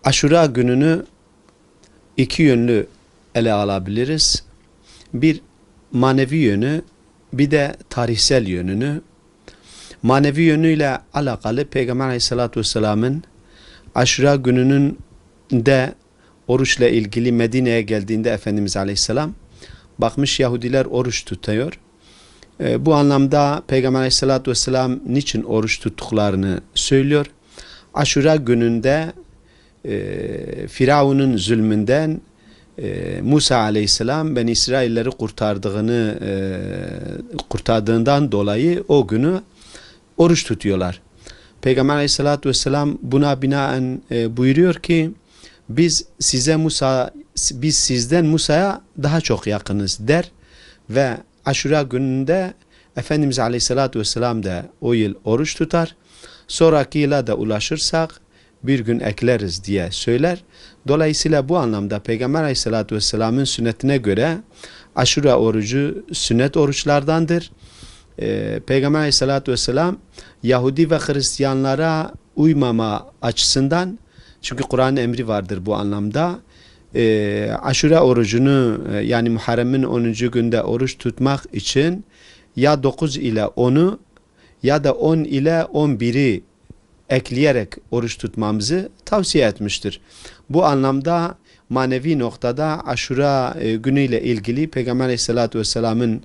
Aşura gününü iki yönlü ele alabiliriz. Bir manevi yönü, bir de tarihsel yönünü. Manevi yönüyle alakalı Peygamber Aleyhisselatü Vesselam'ın Aşura gününün de oruçla ilgili Medine'ye geldiğinde Efendimiz Aleyhisselam bakmış Yahudiler oruç tutuyor. Bu anlamda Peygamber Aleyhisselatü Vesselam niçin oruç tuttuklarını söylüyor. Aşura gününde Firavun'un zulmünden Musa Aleyhisselam Beni İsrailleri kurtardığından dolayı o günü oruç tutuyorlar. Peygamber Aleyhisselatü Vesselam buna binaen buyuruyor ki biz sizden Musa'ya daha çok yakınız der ve Aşura gününde Efendimiz Aleyhisselatü Vesselam da o yıl oruç tutar. Sonraki yıla da ulaşırsak bir gün ekleriz diye söyler. Dolayısıyla bu anlamda Peygamber Aleyhisselatü Vesselam'ın sünnetine göre Aşura orucu sünnet oruçlardandır. Peygamber Aleyhisselatü Vesselam Yahudi ve Hristiyanlara uymama açısından, çünkü Kur'an'ın emri vardır bu anlamda, Aşura orucunu yani Muharrem'in 10. günde oruç tutmak için ya 9 ile 10'u ya da 10 ile 11'i ekleyerek oruç tutmamızı tavsiye etmiştir. Bu anlamda manevi noktada Aşura günüyle ilgili Peygamber Aleyhisselatü Vesselam'ın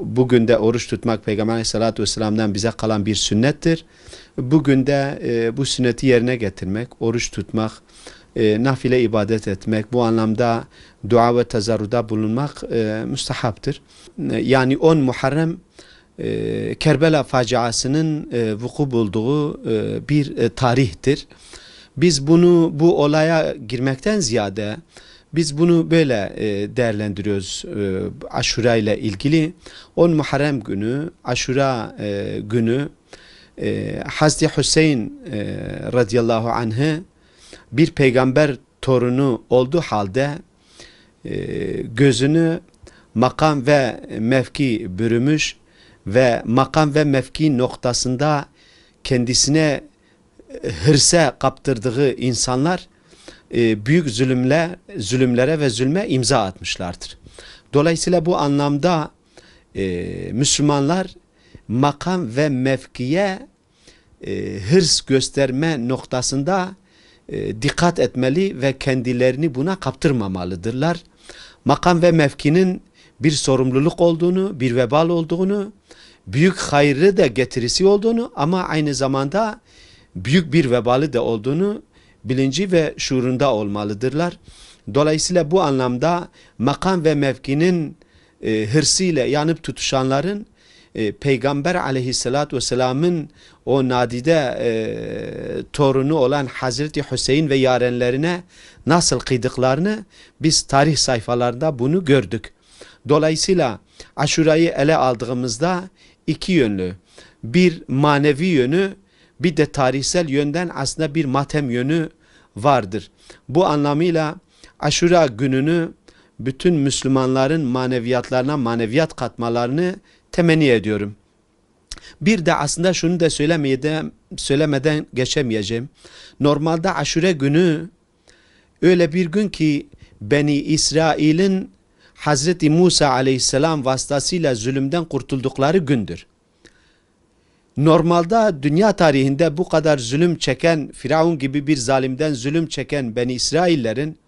bugün de oruç tutmak Peygamber Aleyhisselatü Vesselam'dan bize kalan bir sünnettir. Bugün de bu sünneti yerine getirmek, oruç tutmak, nafile ibadet etmek, bu anlamda dua ve tezarruda bulunmak müstehaptır. Yani 10 Muharrem Kerbela faciasının vuku bulduğu bir tarihtir. Biz bu olaya girmekten ziyade biz bunu böyle değerlendiriyoruz Aşura ile ilgili. 10 Muharrem günü, Aşura günü Hazreti Hüseyin radıyallahu anh'ı bir peygamber torunu olduğu halde gözünü makam ve mevki bürümüş ve makam ve mevki noktasında kendisine hırsa kaptırdığı insanlar büyük zulümlere ve zulme imza atmışlardır. Dolayısıyla bu anlamda Müslümanlar makam ve mevkiye hırs gösterme noktasında dikkat etmeli ve kendilerini buna kaptırmamalıdırlar. Makam ve mevkinin bir sorumluluk olduğunu, bir vebal olduğunu, büyük hayrı da getirisi olduğunu ama aynı zamanda büyük bir vebalı da olduğunu bilinci ve şuurunda olmalıdırlar. Dolayısıyla bu anlamda makam ve mevkinin hırsıyla yanıp tutuşanların Peygamber Aleyhisselatü Vesselam'ın o nadide torunu olan Hazreti Hüseyin ve yarenlerine nasıl kıydıklarını biz tarih sayfalarında bunu gördük. Dolayısıyla Aşura'yı ele aldığımızda iki yönlü, bir manevi yönü, bir de tarihsel yönden aslında bir matem yönü vardır. Bu anlamıyla Aşura gününü bütün Müslümanların maneviyatlarına maneviyat katmalarını temenni ediyorum. Bir de aslında şunu da söylemeden geçemeyeceğim. Normalde Aşure günü öyle bir gün ki Beni İsrail'in Hazreti Musa Aleyhisselam vasıtasıyla zulümden kurtuldukları gündür. Normalde dünya tarihinde bu kadar zulüm çeken, Firavun gibi bir zalimden zulüm çeken Beni İsraillerin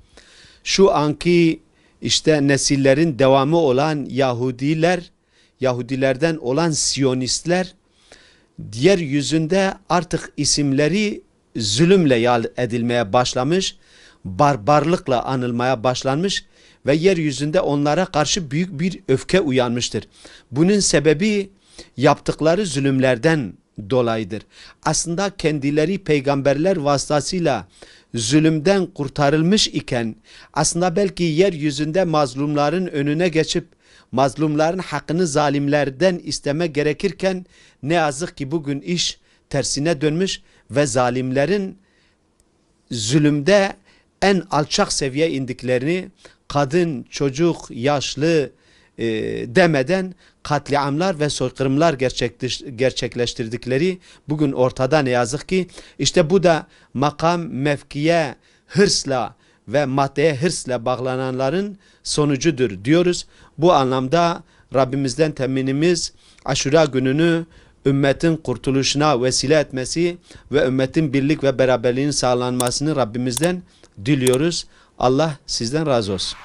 şu anki nesillerin devamı olan Yahudilerden olan Siyonistler yeryüzünde artık isimleri zulümle yad edilmeye başlamış, barbarlıkla anılmaya başlanmış ve yeryüzünde onlara karşı büyük bir öfke uyanmıştır. Bunun sebebi yaptıkları zulümlerden dolayıdır. Aslında kendileri peygamberler vasıtasıyla zulümden kurtarılmış iken aslında belki yeryüzünde mazlumların önüne geçip mazlumların hakkını zalimlerden isteme gerekirken ne yazık ki bugün iş tersine dönmüş ve zalimlerin zulümde en alçak seviye indiklerini, kadın, çocuk, yaşlı, demeden katliamlar ve soykırımlar gerçekleştirdikleri bugün ortada ne yazık ki. İşte bu da makam, mevkiye, hırsla ve maddeye hırsla bağlananların sonucudur diyoruz. Bu anlamda Rabbimizden temennimiz Aşura gününü ümmetin kurtuluşuna vesile etmesi ve ümmetin birlik ve beraberliğinin sağlanmasını Rabbimizden diliyoruz. Allah sizden razı olsun.